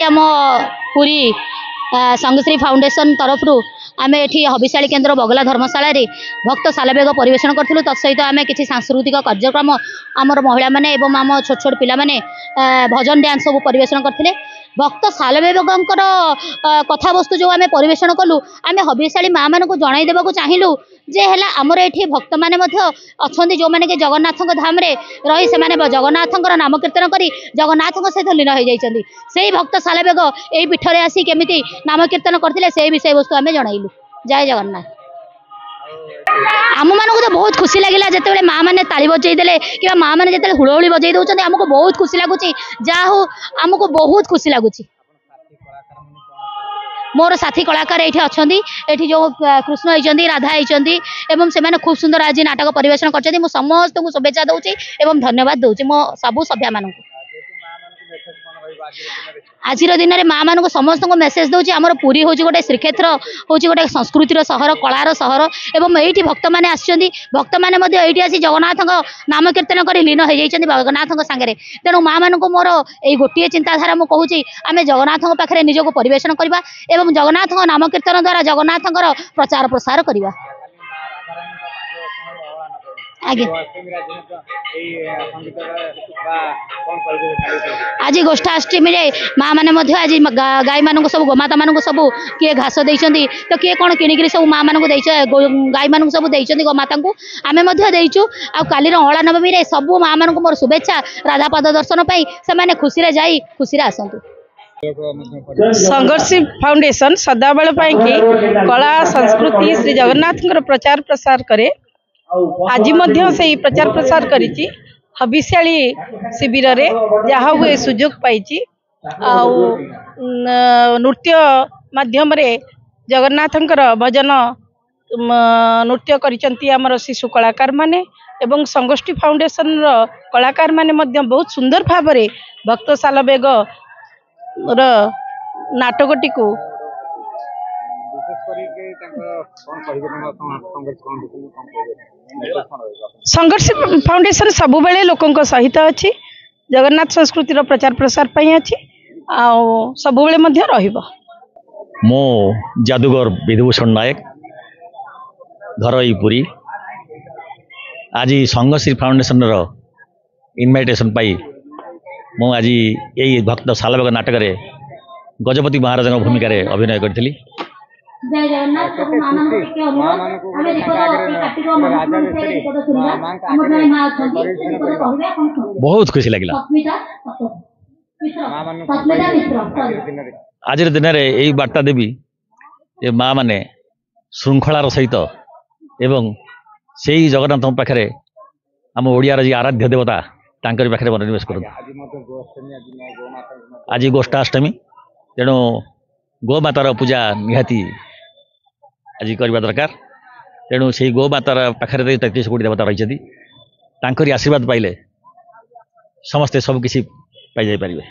आम पुरी संगश्री फाउंडेशन तरफ आम ये हबिशाली केन्द्र बगला धर्मशाला भक्त सालबेग परिवेशन करूँ तत्सहित आम कि सांस्कृतिक कार्यक्रम आमर महिला माने एवं आम छोट छोट पिला माने भजन डांस सब परिवेशन करते भक्त सालबेगर कथा वस्तु जो आम परिवेशन कलु आम हबिशाली माँ मान जनईदेवा चाहलु जे है आमर ये भक्त मैंने अच्छा जो मैंने कि जगन्नाथ धाम रे रही से जगन्नाथ नाम कीर्तन कर जगन्नाथ सहित लीन हो जाती से भक्त सालबेग यही पीठर आसी केमी नाम कीर्तन करते से विषय वस्तु आम जनइलु। जय जगन्नाथ। आम मान तो बहुत खुशी लगे जिते माँ मैंने ताली बजेदेले कि माँ मैंने जो हुड़हुड़ी बजे दौरान आमको बहुत खुशी लगुच जहा हो आमको बहुत खुशी लगुच। मोर साथी कलाकार ये अच्छा ये जो कृष्ण होती राधा होती से खूब सुंदर आज नाटक परिवेशन कर समस्त को शुभेच्छा दूसरी और धन्यवाद दूसरी मो सबू सभ्या मान आज दिन में माँ मान समस्त को मेसेज दूसरी आमर पुरी हूँ गोटे श्रीक्षेत्र हूँ गोटे संस्कृतिर सहर कलार सहर एवं ये भक्त मैंने आसी भक्त मैंने ये आसी जगन्नाथ नाम कीर्तन कर लीन हो जाती जगन्नाथ सागर तेणु माँ मान मोर ये गोटे चिंताधारा मुझे कहूँ आम जगन्नाथ पाखे निजक परिवेशन करवा एवं जगन्नाथ नाम कीर्तन द्वारा जगन्नाथ प्रचार प्रसार करवा। आगे आज गोष्ठाष्टमी माँ मैंने आज गाई मान सब गोमाता मान सब किए घास देती तो किए कौन किणिक सब माँ मान गाई मान सब देती गोमाता को आम देचु आली अला नवमी सब माँ मान मोर शुभेच्छा राधापाद दर्शन पाई से खुशी जा खुशी आसतु। संघर्ष फाउंडेशन सदाबेल कला संस्कृति श्री जगन्नाथ प्रचार प्रसार करे आज से प्रचार प्रसार करिछि हबिशाली शिविर रे जहाँ हुए सुजोग पाई नृत्य माध्यम रे जगन्नाथंकर भजन नृत्य करिसंती आमर शिशु कलाकार माने एवं संगोष्ठी फाउंडेशन रो कलाकार माने मध्य बहुत सुंदर भाव में भक्त सालबेग नाटकटी को संघर्ष फाउंडेशन सबु बेले लोकों सहित अच्छी जगन्नाथ संस्कृतिर प्रचार प्रसार अच्छी सबु बेले मध्य रहिबो। मो जादूगर विधुभूषण नायक घर पुरी आज संघश्री फाउंडेशन रो इनविटेशन पाई मु आज यही भक्त सालबेग नाटक गजपति महाराज भूमिका अभिनय करी। बहुत खुशी लगे आज दिन में यही बार्ता देवी ये माँ मैंने श्रृंखलार सहित एवं से ही जगन्नाथ पाखे आम ओडियार जी आराध्य देवता तांकर पाखे मनोनिवेश कर आज गोष्ठाष्टमी तेणु गोमातार पूजा निहाती आज करवा दरकार तेणु से गोमातार पाखे 33 कोटी देवता रही आशीर्वाद पाइले समस्ते सब किसी पाई जाई पारिबे।